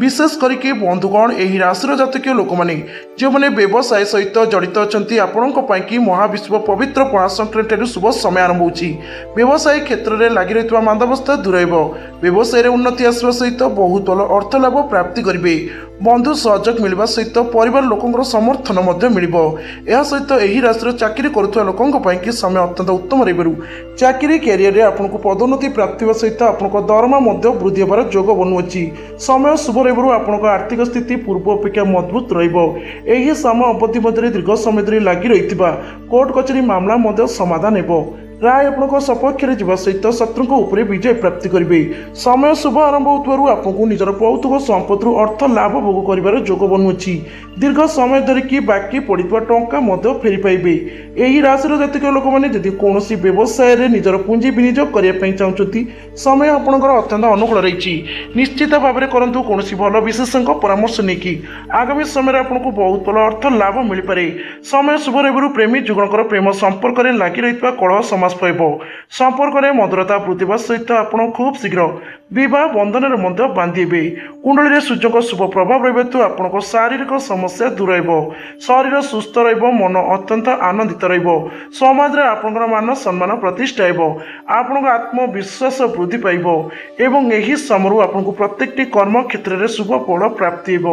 ବିଶେଷ କରିକି ବନ୍ଧୁଗଣ ଏହି ରାଶିର ଜାତକୀୟ ଲୋକମାନେ ଯେଉଁମାନେ ବ୍ୟବସାୟ ସହିତ ଜଡ଼ିତ ଅଛନ୍ତି ଆପଣଙ୍କ ପାଇଁ କି ମହାବିଶ୍ୱ ପବିତ୍ର ପଣା ସଂକ୍ରାନ୍ତିରୁ ଶୁଭ ସମୟ ଆରମ୍ଭ ହେଉଛି। ବ୍ୟବସାୟ କ୍ଷେତ୍ରରେ ଲାଗି ରହିଥିବା ମାନ୍ଦାବସ୍ଥା ଦୂର ହେବ। ବ୍ୟବସାୟରେ ଉନ୍ନତି ଆସିବା ସହିତ ବହୁତ ଭଲ ଅର୍ଥ ଲାଭ ପ୍ରାପ୍ତି କରିବେ। ବନ୍ଧୁ ସହଯୋଗ ମିଳିବା ସହିତ ପରିବାର ଲୋକଙ୍କର ସମର୍ଥନ ମଧ୍ୟ ମିଳିବ। ଏହା ସହିତ ଏହି ରାଶିର ଚାକିରି କରୁଥିବା ଲୋକଙ୍କ ପାଇଁ କି ସମୟ ଅତ୍ୟନ୍ତ ଉତ୍ତମ ରହିବାରୁ ଚାକିରି କ୍ୟାରିୟରରେ ଆପଣଙ୍କୁ ପଦୋନ୍ନତି ପ୍ରାପ୍ତି ହେବା ସହିତ ଆପଣଙ୍କ ଦରମା ମଧ୍ୟ ବୃଦ୍ଧି ହେବାର ଯୋଗ ବନୁଅଛି। ସମୟ ଶୁଭ ରହିବାରୁ ଆପଣଙ୍କ ଆର୍ଥିକ ସ୍ଥିତି ପୂର୍ବ ଅପେକ୍ଷା ମଜବୁତ ରହିବ। ଏହି ସମୟ ଅବଧି ମଧ୍ୟରେ ଦୀର୍ଘ ସମୟ ଧରି ଲାଗି ରହିଥିବା କୋର୍ଟ କଚେରୀ ମାମଲା ମଧ୍ୟ ସମାଧାନ ହେବ। ରାୟ ଆପଣଙ୍କ ସପକ୍ଷରେ ଯିବା ସହିତ ଶତ୍ରୁଙ୍କ ଉପରେ ବିଜୟ ପ୍ରାପ୍ତି କରିବେ। ସମୟ ଶୁଭ ଆରମ୍ଭ ହେଉଥିବାରୁ ଆପଣଙ୍କୁ ନିଜର ପୌତୁକ ସମ୍ପତ୍ତିରୁ ଅର୍ଥ ଲାଭ ଭୋଗ କରିବାର ଯୋଗ ବନୁଅଛି। ଦୀର୍ଘ ସମୟ ଧରିକି ବାକି ପଡ଼ିଥିବା ଟଙ୍କା ମଧ୍ୟ ଫେରି ପାଇବେ। ଏହି ରାଶିର ଜାତକ ଲୋକମାନେ ଯଦି କୌଣସି ବ୍ୟବସାୟରେ ନିଜର ପୁଞ୍ଜି ବିନିଯୋଗ କରିବା ପାଇଁ ଚାହୁଁଛନ୍ତି ସମୟ ଆପଣଙ୍କର ଅତ୍ୟନ୍ତ ଅନୁକୂଳ ରହିଛି। ନିଶ୍ଚିତ ଭାବରେ କରନ୍ତୁ କୌଣସି ଭଲ ବିଶେଷଙ୍କ ପରାମର୍ଶ ନେଇକି। ଆଗାମୀ ସମୟରେ ଆପଣଙ୍କୁ ବହୁତ ଭଲ ଅର୍ଥ ଲାଭ ମିଳିପାରେ। ସମୟ ଶୁଭ ରହିବାରୁ ପ୍ରେମୀ ଯୁଗଳଙ୍କର ପ୍ରେମ ସମ୍ପର୍କରେ ଲାଗି ରହିଥିବା କଳହ ସମାସ ପାଇବ। ସମ୍ପର୍କରେ ମଧୁରତା ବୃଦ୍ଧି ହେବା ସହିତ ଆପଣ ଖୁବ୍ ଶୀଘ୍ର ବିବାହ ବନ୍ଧନରେ ମଧ୍ୟ ବାନ୍ଧି ହେବେ। କୁଣ୍ଡଳୀରେ ସୂର୍ଯ୍ୟଙ୍କ ଶୁଭ ପ୍ରଭାବ ରହିବା ହେତୁ ଆପଣଙ୍କ ଶାରୀରିକ ସମସ୍ୟା ଦୂର ହେବ। ଶରୀର ସୁସ୍ଥ ରହିବ। ମନ ଅତ୍ୟନ୍ତ ଆନନ୍ଦିତ ଆନନ୍ଦିତ ରହିବ। ସମାଜରେ ଆପଣଙ୍କର ମାନ ସମ୍ମାନ ପ୍ରତିଷ୍ଠା ହେବ। ଆପଣଙ୍କ ଆତ୍ମବିଶ୍ୱାସ ବୃଦ୍ଧି ପାଇବ ଏବଂ ଏହି ସମୟରୁ ଆପଣଙ୍କୁ ପ୍ରତ୍ୟେକଟି କର୍ମ କ୍ଷେତ୍ରରେ ଶୁଭ ଫଳ ପ୍ରାପ୍ତି ହେବ।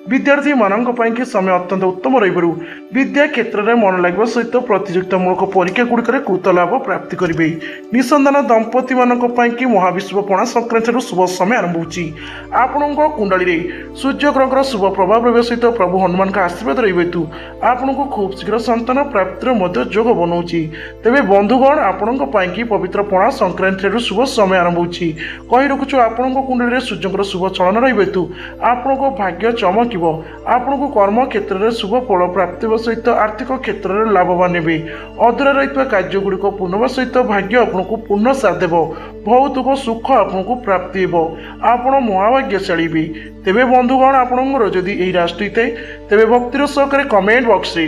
ବିଦ୍ୟାର୍ଥୀମାନଙ୍କ ପାଇଁ ସମୟ ଅତ୍ୟନ୍ତ ଉତ୍ତମ ରହିବାରୁ ବିଦ୍ୟା କ୍ଷେତ୍ରରେ ମନ ଲାଗିବା ସହିତ ପ୍ରତିଯୋଗିତାମୂଳକ ପରୀକ୍ଷା ଗୁଡ଼ିକରେ କୃତ ଲାଭ ପ୍ରାପ୍ତି କରିବେ। ନିଃସନ୍ତାନ ଦମ୍ପତିମାନଙ୍କ ପାଇଁ ମହାବିଷୁବ ପଣା ସଂକ୍ରାନ୍ତିରୁ ଶୁଭ ସମୟ ଆରମ୍ଭ ହେଉଛି। ଆପଣଙ୍କ କୁଣ୍ଡଳୀରେ ସୂର୍ଯ୍ୟଗ୍ରହଙ୍କର ଶୁଭ ପ୍ରଭାବ ରହିବା ସହିତ ପ୍ରଭୁ ହନୁମାନଙ୍କ ଆଶୀର୍ବାଦ ରହିବା ହେତୁ ଆପଣଙ୍କୁ ଖୁବ୍ ଶୀଘ୍ର ସନ୍ତାନ ପ୍ରାପ୍ତିର ମଧ୍ୟ ଯୋଗ ବନଉଛି। ତେବେ ବନ୍ଧୁଗଣ, ଆପଣଙ୍କ ପାଇଁ ପବିତ୍ର ପଣା ସଂକ୍ରାନ୍ତିରୁ ଶୁଭ ସମୟ ଆରମ୍ଭ ହେଉଛି। କହି ରଖୁଛୁ, ଆପଣଙ୍କ କୁଣ୍ଡଳୀରେ ସୂର୍ଯ୍ୟଙ୍କର ଶୁଭ ଚଳନ ରହିବା ହେତୁ ଆପଣଙ୍କ ଭାଗ୍ୟ ଚମକିବ। ଆପଣଙ୍କୁ କର୍ମ କ୍ଷେତ୍ରରେ ଶୁଭ ଫଳ ପ୍ରାପ୍ତି ହେବା ସହିତ ଆର୍ଥିକ କ୍ଷେତ୍ରରେ ଲାଭବାନ ହେବେ। ଅଧୁରା ରହିଥିବା କାର୍ଯ୍ୟଗୁଡ଼ିକ ପୂର୍ଣ୍ଣ ହେବା ସହିତ ଭାଗ୍ୟ ଆପଣଙ୍କୁ ପୂର୍ଣ୍ଣ ସାଥ ଦେବ। ଭୌତିକ ସୁଖ ଆପଣଙ୍କୁ ପ୍ରାପ୍ତି ହେବ। ଆପଣ ମହାଭାଗ୍ୟଶାଳୀ ହେବେ। ତେବେ ବନ୍ଧୁଗଣ, ଆପଣଙ୍କର ଯଦି ଏହି ରାଶି ହୋଇଥାଏ ତେବେ ଭକ୍ତିର ସହକାରେ କମେଣ୍ଟ ବକ୍ସରେ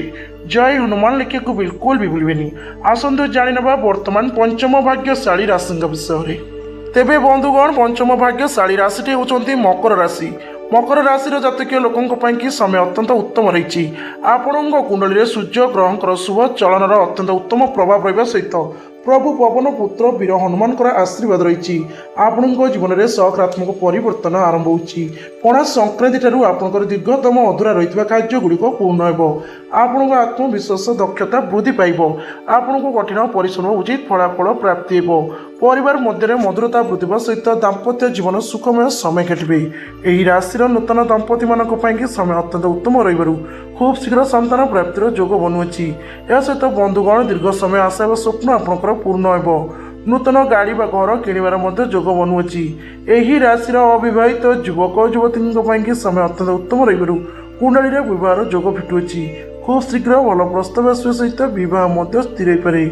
ଜୟ ହନୁମାନ ଲେଖିବାକୁ ବିଲକୁଲ ବି ଭୁଲିବେନି। ଆସନ୍ତୁ ଜାଣିନେବା ବର୍ତ୍ତମାନ ପଞ୍ଚମ ଭାଗ୍ୟଶାଳୀ ରାଶିଙ୍କ ବିଷୟରେ। ତେବେ ବନ୍ଧୁଗଣ, ପଞ୍ଚମ ଭାଗ୍ୟଶାଳୀ ରାଶିଟି ହେଉଛନ୍ତି ମକର ରାଶି। ମକର ରାଶିର ଜାତକୀୟ ଲୋକଙ୍କ ପାଇଁ ସମୟ ଅତ୍ୟନ୍ତ ଉତ୍ତମ ରହିଛି। ଆପଣଙ୍କ କୁଣ୍ଡଳୀରେ ସୂର୍ଯ୍ୟ ଗ୍ରହଙ୍କର ଶୁଭ ଚଳନର ଅତ୍ୟନ୍ତ ଉତ୍ତମ ପ୍ରଭାବ ରହିବା ସହିତ ପ୍ରଭୁ ପବନ ପୁତ୍ର ବୀର ହନୁମାନଙ୍କର ଆଶୀର୍ବାଦ ରହିଛି। ଆପଣଙ୍କ ଜୀବନରେ ସକାରାତ୍ମକ ପରିବର୍ତ୍ତନ ଆରମ୍ଭ ହେଉଛି। ପଣା ସଂକ୍ରାନ୍ତି ଠାରୁ ଆପଣଙ୍କର ଦୀର୍ଘତମ ଅଧୁରା ରହିଥିବା କାର୍ଯ୍ୟଗୁଡ଼ିକ ପୂର୍ଣ୍ଣ ହେବ। ଆପଣଙ୍କ ଆତ୍ମବିଶ୍ୱାସ ଦକ୍ଷତା ବୃଦ୍ଧି ପାଇବ। ଆପଣଙ୍କୁ କଠିନ ପରିଶ୍ରମ ଉଚିତ ଫଳାଫଳ ପ୍ରାପ୍ତି ହେବ। ପରିବାର ମଧ୍ୟରେ ମଧୁରତା ବୃଦ୍ଧି ହେବା ସହିତ ଦାମ୍ପତ୍ୟ ଜୀବନ ସୁଖମୟ ସମୟ କାଟିବେ। ଏହି ରାଶିର ନୂତନ ଦମ୍ପତିମାନଙ୍କ ପାଇଁ ସମୟ ଅତ୍ୟନ୍ତ ଉତ୍ତମ ରହିବାରୁ ଖୁବ୍ ଶୀଘ୍ର ସନ୍ତାନ ପ୍ରାପ୍ତିର ଯୋଗ ବନୁଅଛି। ଏହା ସହିତ ବନ୍ଧୁଗଣ, ଦୀର୍ଘ ସମୟ ଆଶା ଏବଂ ସ୍ୱପ୍ନ ଆପଣଙ୍କର ପୂର୍ଣ୍ଣ ହେବ। ନୂତନ ଗାଡ଼ି ବା ଘର କିଣିବାର ମଧ୍ୟ ଯୋଗ ବନୁଅଛି। ଏହି ରାଶିର ଅବିବାହିତ ଯୁବକ ଯୁବତୀଙ୍କ ପାଇଁ ସମୟ ଅତ୍ୟନ୍ତ ଉତ୍ତମ ରହିବାରୁ କୁଣ୍ଡଳୀରେ ବିବାହର ଯୋଗ ଫିଟୁଅଛି। ଖୁବ୍ ଶୀଘ୍ର ଭଲ ପ୍ରସ୍ତାବ ଆସିବା ସହିତ ବିବାହ ମଧ୍ୟ ସ୍ଥିର ହୋଇପାରେ।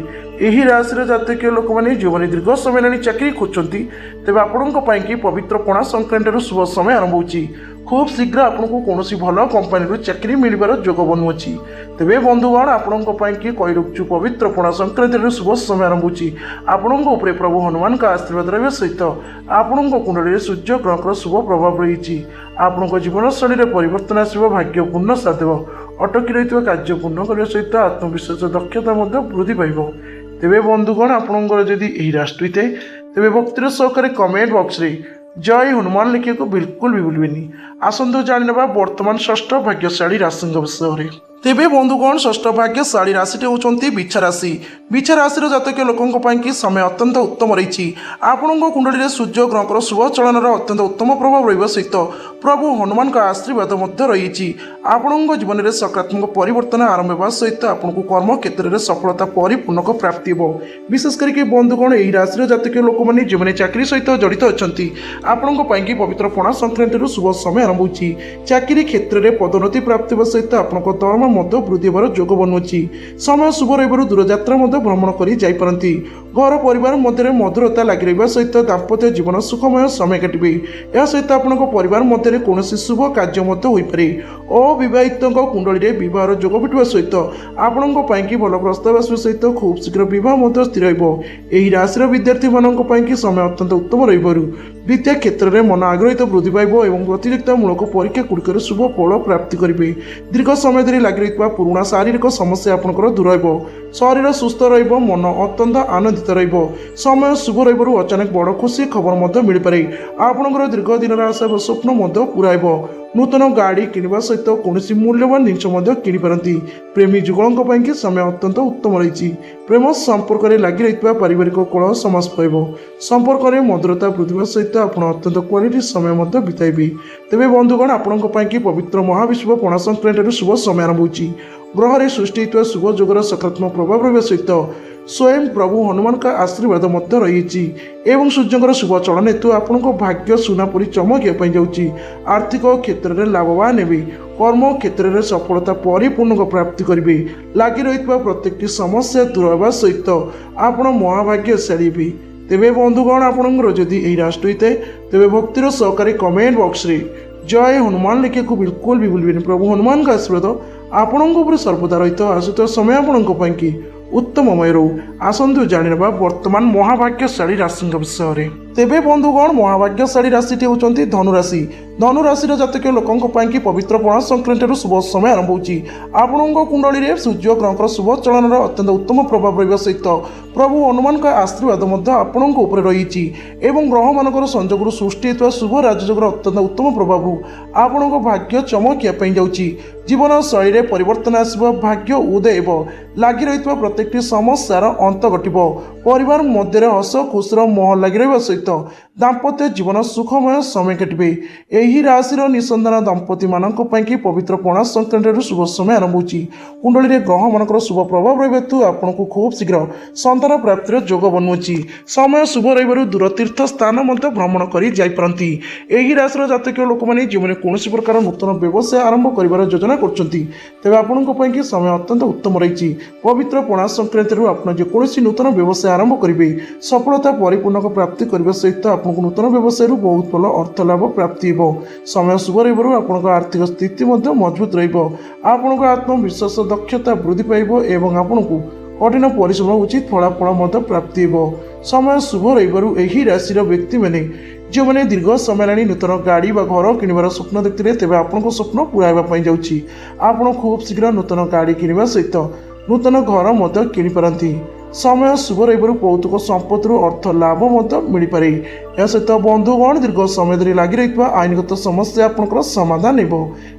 ଏହି ରାଶିର ଜାତକୀୟ ଲୋକମାନେ ଯେଉଁମାନେ ଦୀର୍ଘ ସମୟ ହେଲାଣି ଚାକିରି ଖୋଜୁଛନ୍ତି ତେବେ ଆପଣଙ୍କ ପାଇଁ ପବିତ୍ର ପଣା ସଂକ୍ରାନ୍ତିରୁ ଶୁଭ ସମୟ ଆରମ୍ଭ ହେଉଛି। ଖୁବ୍ ଶୀଘ୍ର ଆପଣଙ୍କୁ କୌଣସି ଭଲ କମ୍ପାନୀରୁ ଚାକିରି ମିଳିବାର ଯୋଗ ବନୁଅଛି। ତେବେ ବନ୍ଧୁଗଣ, ଆପଣଙ୍କ ପାଇଁ କହି ରଖୁଛୁ, ପବିତ୍ର ପଣା ସଂକ୍ରାନ୍ତିରୁ ଶୁଭ ସମୟ ଆରମ୍ଭ ହେଉଛି। ଆପଣଙ୍କ ଉପରେ ପ୍ରଭୁ ହନୁମାନଙ୍କ ଆଶୀର୍ବାଦ ରହିବା ସହିତ ଆପଣଙ୍କ କୁଣ୍ଡଳୀରେ ସୂର୍ଯ୍ୟ ଗ୍ରହଙ୍କର ଶୁଭ ପ୍ରଭାବ ରହିଛି। ଆପଣଙ୍କ ଜୀବନଶୈଳୀରେ ପରିବର୍ତ୍ତନ ଆସିବ। ଭାଗ୍ୟ ପୂର୍ଣ୍ଣ ସାଥ ଦେବ। ଅଟକି ରହିଥିବା କାର୍ଯ୍ୟ ପୂର୍ଣ୍ଣ କରିବା ସହିତ ଆତ୍ମବିଶ୍ୱାସ ଦକ୍ଷତା ମଧ୍ୟ ବୃଦ୍ଧି ପାଇବ। ତେବେ ବନ୍ଧୁଗଣ, ଆପଣଙ୍କର ଯଦି ଏହି ରାଶି ହୋଇଥାଏ ତେବେ ଭକ୍ତିର ସହକାରେ କମେଣ୍ଟ ବକ୍ସରେ ଜୟ ହନୁମାନ ଲେଖିବାକୁ ବିଲକୁଲ ବି ଭୁଲିବେନି। ଆସନ୍ତୁ ଜାଣିନେବା ବର୍ତ୍ତମାନ ଷଷ୍ଠ ଭାଗ୍ୟଶାଳୀ ରାଶିଙ୍କ ବିଷୟରେ। ତେବେ ବନ୍ଧୁଗଣ, ଷଷ୍ଠ ଭାଗ୍ୟଶାଳୀ ରାଶିଟି ହେଉଛନ୍ତି ବିଛା ରାଶି। ବିଛା ରାଶିର ଜାତକୀୟ ଲୋକଙ୍କ ପାଇଁ ସମୟ ଅତ୍ୟନ୍ତ ଉତ୍ତମ ରହିଛି। ଆପଣଙ୍କ କୁଣ୍ଡଳୀରେ ସୂର୍ଯ୍ୟ ଗ୍ରହଙ୍କର ଶୁଭ ଚଳନର ଅତ୍ୟନ୍ତ ଉତ୍ତମ ପ୍ରଭାବ ରହିବା ସହିତ ପ୍ରଭୁ ହନୁମାନଙ୍କ ଆଶୀର୍ବାଦ ମଧ୍ୟ ରହିଛି। ଆପଣଙ୍କ ଜୀବନରେ ସକାରାତ୍ମକ ପରିବର୍ତ୍ତନ ଆରମ୍ଭ ହେବା ସହିତ ଆପଣଙ୍କୁ କର୍ମ କ୍ଷେତ୍ରରେ ସଫଳତା ପରିପୂର୍ଣ୍ଣକ ପ୍ରାପ୍ତି ହେବ। ବିଶେଷ କରିକି ବନ୍ଧୁଗଣ, ଏହି ରାଶିର ଜାତକୀୟ ଲୋକମାନେ ଯେଉଁମାନେ ଚାକିରି ସହିତ ଜଡ଼ିତ ଅଛନ୍ତି ଆପଣଙ୍କ ପାଇଁ ପବିତ୍ର ପଣା ସଂକ୍ରାନ୍ତିରୁ ଶୁଭ ସମୟ ଆରମ୍ଭ ହେଉଛି। ଚାକିରି କ୍ଷେତ୍ରରେ ପଦୋନ୍ନତି ପ୍ରାପ୍ତି ହେବା ସହିତ ଆପଣଙ୍କ ଦରମା ମଧ୍ୟ ବୃଦ୍ଧି ହେବାର ଯୋଗ ବନୁଅଛି। ସମୟ ଶୁଭ ରହିବାରୁ ଦୂରଯାତ୍ରା ମଧ୍ୟ ଭ୍ରମଣ କରି ଯାଇପାରନ୍ତି। ଘର ପରିବାର ମଧ୍ୟରେ ମଧୁରତା ଲାଗି ରହିବା ସହିତ ଦାମ୍ପତ୍ୟ ଜୀବନ ସୁଖମୟ ସମୟ କାଟିବେ। ଏହା ସହିତ ଆପଣଙ୍କ ପରିବାର ମଧ୍ୟରେ କୌଣସି ଶୁଭ କାର୍ଯ୍ୟ ମଧ୍ୟ ହୋଇପାରେ। ଅବିବାହିତଙ୍କ କୁଣ୍ଡଳୀରେ ବିବାହର ଯୋଗ ଫିଟିବା ସହିତ ଆପଣଙ୍କ ପାଇଁ ଭଲ ପ୍ରସ୍ତାବ ଆସିବା ସହିତ ଖୁବ୍ ଶୀଘ୍ର ବିବାହ ମଧ୍ୟ ସ୍ଥିର ହେବ। ଏହି ରାଶିର ବିଦ୍ୟାର୍ଥୀମାନଙ୍କ ପାଇଁ ସମୟ ଅତ୍ୟନ୍ତ ଉତ୍ତମ ରହିବାରୁ ବିଦ୍ୟା କ୍ଷେତ୍ରରେ ମନ ଆଗ୍ରହିତ ବୃଦ୍ଧି ପାଇବ ଏବଂ ପ୍ରତିଯୋଗିତାମୂଳକ ପରୀକ୍ଷା ଗୁଡ଼ିକରେ ଶୁଭ ଫଳ ପ୍ରାପ୍ତି କରିବେ। ଦୀର୍ଘ ସମୟ ଧରି ଲାଗି ରହିଥିବା ପୁରୁଣା ଶାରୀରିକ ସମସ୍ୟା ଆପଣଙ୍କର ଦୂର ହେବ। ଶରୀର ସୁସ୍ଥ ରହିବ। ମନ ଅତ୍ୟନ୍ତ ଆନନ୍ଦିତ ରହିବ। ସମୟ ଶୁଭ ରହିବାରୁ ଅଚାନକ ବଡ଼ ଖୁସି ଖବର ମଧ୍ୟ ମିଳିପାରେ। ଆପଣଙ୍କର ଦୀର୍ଘ ଦିନର ଆଶା ଏବଂ ସ୍ୱପ୍ନ ମଧ୍ୟ ପୂରା ହେବ। ନୂତନ ଗାଡ଼ି କିଣିବା ସହିତ କୌଣସି ମୂଲ୍ୟବାନ ଜିନିଷ ମଧ୍ୟ କିଣିପାରନ୍ତି। ପ୍ରେମୀ ଯୁଗଳଙ୍କ ପାଇଁ ସମୟ ଅତ୍ୟନ୍ତ ଉତ୍ତମ ରହିଛି। ପ୍ରେମ ସମ୍ପର୍କରେ ଲାଗି ରହିଥିବା ପାରିବାରିକ କଳହ ସମାପ୍ତ ହେବ। ସମ୍ପର୍କରେ ମଧୁରତା ବୃଦ୍ଧି ହେବା ସହିତ ଆପଣ ଅତ୍ୟନ୍ତ କ୍ୱାଲିଟି ସମୟ ମଧ୍ୟ ବିତାଇବେ। ତେବେ ବନ୍ଧୁଗଣ, ଆପଣଙ୍କ ପାଇଁ ପବିତ୍ର ମହାବିଷୁବ ପଣା ସଂକ୍ରାନ୍ତିରୁ ଶୁଭ ସମୟ ଆରମ୍ଭ ହେଉଛି। ଗ୍ରହରେ ସୃଷ୍ଟି ହୋଇଥିବା ଶୁଭ ଯୋଗର ସକାରାତ୍ମକ ପ୍ରଭାବ ରହିବା ସହିତ ସ୍ୱୟଂ ପ୍ରଭୁ ହନୁମାନଙ୍କ ଆଶୀର୍ବାଦ ମଧ୍ୟ ରହିଛି ଏବଂ ସୂର୍ଯ୍ୟଙ୍କର ଶୁଭ ଚଳନ ହେତୁ ଆପଣଙ୍କ ଭାଗ୍ୟ ସୁନା ପରି ଚମକିବା ପାଇଁ ଯାଉଛି। ଆର୍ଥିକ କ୍ଷେତ୍ରରେ ଲାଭବାନ ହେବେ। କର୍ମ କ୍ଷେତ୍ରରେ ସଫଳତା ପରିପୂର୍ଣ୍ଣକ ପ୍ରାପ୍ତି କରିବେ। ଲାଗି ରହିଥିବା ପ୍ରତ୍ୟେକଟି ସମସ୍ୟା ଦୂର ହେବା ସହିତ ଆପଣ ମହାଭାଗ୍ୟଶାଳୀ ହେବେ। ତେବେ ବନ୍ଧୁଗଣ, ଆପଣଙ୍କର ଯଦି ଏହି ରାଶି ହୋଇଥାଏ ତେବେ ଭକ୍ତିର ସହକାରେ କମେଣ୍ଟ ବକ୍ସରେ ଜୟ ହନୁମାନ ଲେଖିବାକୁ ବିଲକୁଲ ବି ଭୁଲିବେନି। ପ୍ରଭୁ ହନୁମାନଙ୍କ ଆଶୀର୍ବାଦ ଆପଣଙ୍କ ଉପରେ ସର୍ବଦା ରହିଥିବ। ଆସୁଥିବା ସମୟ ଆପଣଙ୍କ ପାଇଁ ଉତ୍ତମମୟ ରହୁ। ଆସନ୍ତୁ ଜାଣିନେବା ବର୍ତ୍ତମାନ ମହାଭାଗ୍ୟଶାଳୀ ରାଶିଙ୍କ ବିଷୟରେ। तेबे बंधुगण महाभाग्यशाली राशिटी होउछन्ति धनुराशि। धनुराशिर जातक लोकंक पाइकी पवित्र पणा संक्रांतिर शुभ समय आरंभ होउछि। आपणଙ୍କ कुंडली सूर्य ग्रहकर शुभ चलनर अत्यंत उत्तम प्रभाव रहिबा सहित प्रभु हनुमानक आशीर्वाद मध्य आपणଙ୍କ उपरे रहिछि एवं ग्रह मानकर संजोगरु सृष्टि हेतु शुभ राजयोगर अत्यंत उत्तम प्रभाव आपणଙ୍କ भाग्य चमकिया पई जाउछि। जीवन शैली रे परिवर्तन आसिब, भाग्य उदय हेब, लागि रहितबा प्रत्येकटी समस्यार अंत घटिब, परिवार मध्य हस खुशीर महल लागि रहिबा सहित दाम्पत्य जीवन सुखमय समय कटिबे। एही राशिर निसंतान दंपति मानक पाइकी पवित्र पणा संक्रांतिर शुभ समय आरंभ होउछि। कुंडली रे ग्रह मानकर शुभ प्रभाव रहिबा हेतु आपनको खूब शीघ्र संतान प्राप्तिर जोग बनुछि। समय शुभ रहिबारु दूर तीर्थ स्थान मध्य भ्रमण करि जाई परंती। एही राशिर जातक लोक माने जीवन कोनोसी प्रकार नूतन व्यवसाय आरंभ करिवार योजना करछन्ती तेबे आपनको पाइकी समय अत्यंत उत्तम रहिछि। पवित्र पणा संक्रांतिरु आपण जे कोनोसी नूतन व्यवसाय आरंभ करिवे सफलता परिपूर्णक प्राप्ति करिबा सहित आपनको नूतन व्यवसायरु बहुत भल अर्थ लाभ प्राप्ति हेबो। समय शुभ रहिबारु आपनको आर्थिक स्थिति मध्य मजबूत रहिबो। आपनको आत्मविश्वास दक्षता वृद्धि पाइबो एवं आपनको कठिन परिश्रम उचित फलाफल मध्य प्राप्ति हेबो। समय शुभ रहिबारु एही राशिर व्यक्ति माने जो मैंने दीर्घ समय लानी नूतन गाड़ी व घर किणवार स्वप्न देखते तेज आपन स्वप्न पूरा जाऊँगी। आपड़ खूब शीघ्र नूतन गाड़ी किणवा सहित नूतन घर मध्य किणिपारती। समय शुभ रहिबारु कौतुक संपत्ति अर्थ लाभ मिल पारे। या सहित बंधुगण दीर्घ समय धरी लगी रही आईनगत समस्या आपंकर समाधान हेब।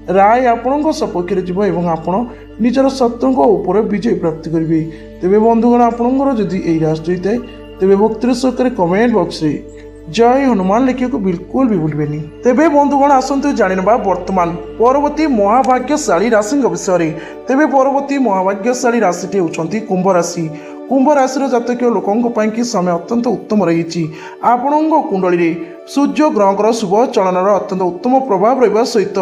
राय आपण सपक्ष में आपण निजर शत्रु उपर विजय प्राप्त करेंगे। तेरे बंधुगण आपंकर जदि यही राष्ट्र होता है तेरे भक्तिर सहकार कमेंट बॉक्स रे जय हनुमान लिखा बिल्कुल भी भूलबेनी। तेबे बंधुगण आसतु जानिबा वर्तमान परवर्ती महाभाग्यशाली राशि विषय। तेबे परवर्ती महाभाग्यशाली राशिटी होउछन्ति कुंभ राशि। कुंभ राशिर जातक लोकंक पाइकी समय अत्यंत उत्तम रहिछि। आपणଙ୍କ कुंडली रे सूर्य ग्रहकर शुभ चलनर अत्यंत उत्तम प्रभाव रहिबा सहित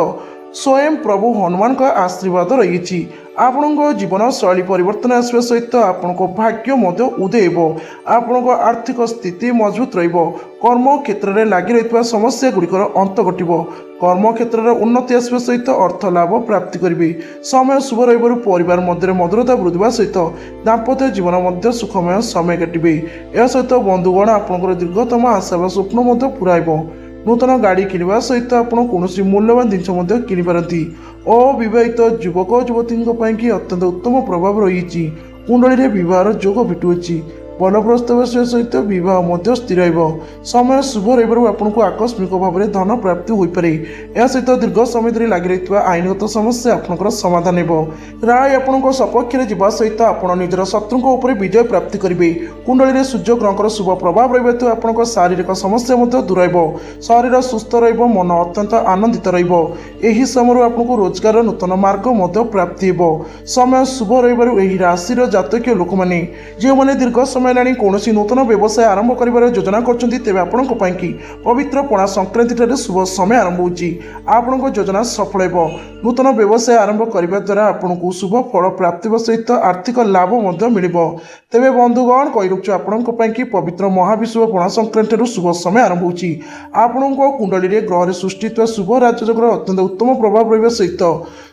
स्वयं प्रभु हनुमान का आशीर्वाद रही। आपणଙ୍କ जीवन शैली परिवर्तन आसवा सहित आपणଙ୍କ भाग्य मध्य उदय हेब। आपणଙ୍କ आर्थिक स्थिति मजबूत रहिबो। कर्म क्षेत्र में लगी रही समस्या गुड़िकर अंत घटिब। कर्म क्षेत्र में उन्नति आसवा सहित अर्थ लाभ प्राप्ति करेंगे। समय शुभ रहिबारु परिवार मध्य मधुरता वृद्धि सहित दाम्पत्य जीवन मध्य सुखमय समय काटिबे। या सहित बंधुगण आपणଙ୍କର दीर्घतम आशा व स्वप्न पूरा हेब। नूतन गाड़ी किणवा सहित आपण कौन मूल्यवान जिनस किणिपारती। अविवाहित युवक युवती अत्यंत उत्तम प्रभाव रही। कुंडली बहार जोग भेटुअछि। भल प्रस्ताव सहित बह स्थिर हो। समय शुभ रहिबारु आपको आकस्मिक भाव में धन प्राप्ति हो पारे। या सहित दीर्घ समय धरी लगी रही आईनगत समस्या आपंकर समाधान हेब। राय आपण सपक्ष में सहित आप निजर शत्रु उपर विजय प्राप्ति करेंगे। कुंडली सूर्य ग्रहकर शुभ प्रभाव रही हेतु आप शारीरिक समस्या दूर हो। शरीर सुस्थ मन अत्यंत आनंदित रही समय आपको रोजगार नूतन मार्ग प्राप्ति हो। समय शुभ रहिबारु एही राशिर जातक लोक मैंने जो मैंने दीर्घ समय कौन नूतन व्यवसाय आरंभ कर योजना कर पवित्र पणा संक्रांति शुभ समय आरंभ होगी। योजना सफल हो। नूतन व्यवसाय आरंभ करने द्वारा आपको शुभ फल प्राप्ति सहित आर्थिक लाभ मिल। तेरे बंधुगण कही रखु आपण पवित्र महाविश्व पणा संक्रांति शुभ समय आरंभ होगी। आपणଙ୍କ कुंडली ग्रह सृष्टि शुभ राजयोगर अत्यंत उत्तम प्रभाव रहा सहित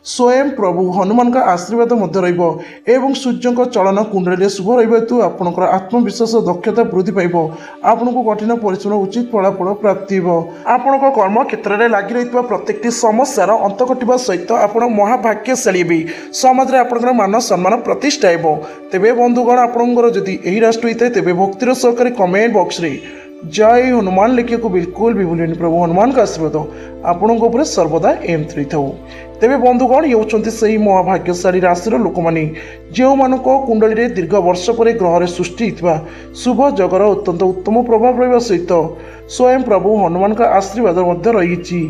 स्वयं प्रभु हनुमान का आशीर्वाद एवं सूर्य चलन कुंडली शुभ रहा हेतु आपंकर आत्मविश्वास दक्षता वृद्धि पाइब। आपको कठिन परिश्रम उचित फलाफल प्राप्ति हो। आपण कर्म क्षेत्र में लगी रही प्रत्येक समस्यार अंत घटवा सहित आप महाभाग्यशाली भी समाज में आपंकर मान सम्मान प्रतिष्ठा हो। तेबे बंधुगण आपंकर जदि यही राष्ट्र होता है तेबे भक्तिर सहकारी कमेंट बॉक्स रे जय हनुमान लिखा बिल्कुल भी भूलें। प्रभु हनुमान का आशीर्वाद आपण सर्वदा एमती रही था। तेबे बंधुगण ये होउछन्ति सही महाभाग्यशाली राशिर लोक माने जो मानक कुंडली रे दीर्घ वर्ष पर ग्रह रे सृष्टि हितबा शुभ जगर अत्यंत उत्तम प्रभाव रहिबा सहित स्वयं प्रभु हनुमान का आशीर्वाद मध्य रही।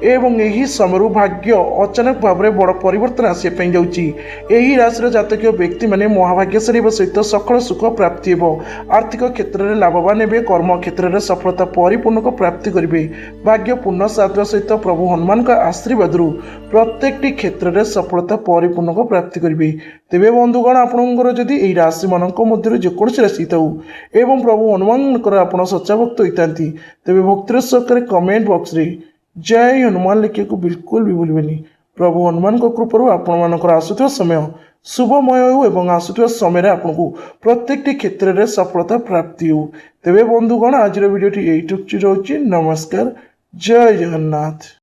एवं यही समय भाग्य अचानक भाव में बड़ परिवर्तन आसपा जाऊँगी। यही राशिर जातक व्यक्ति माने महाभाग्यशाली सहित सकल सुख प्राप्ति हो। आर्थिक क्षेत्र में लाभवान हे। कर्म क्षेत्र में सफलता परिपूर्णक प्राप्ति करेंगे। भाग्य पूर्ण साधवा सहित प्रभु हनुमान का आशीर्वाद प्रत्येक क्षेत्र में सफलता परिपूर्णक प्राप्ति करेंगे। तेबे बंधुगण आपणकर जदि यही राशि मानक मध्य जेकोसी राशि था एवं प्रभु हनुमान आप सच्चा भक्त होता तेबे भक्तिर सहकारी कमेंट बॉक्स रे जय हनुमान लिखा बिल्कुल भी भूलें। प्रभु हनुमान कृपा आपण आसुवा समय शुभमय हो एवं आसुवा समय आपको प्रत्येक क्षेत्र में सफलता प्राप्ति हो। तेबे बंधुगण आज वीडियो ये रोचे। नमस्कार, जय जगन्नाथ।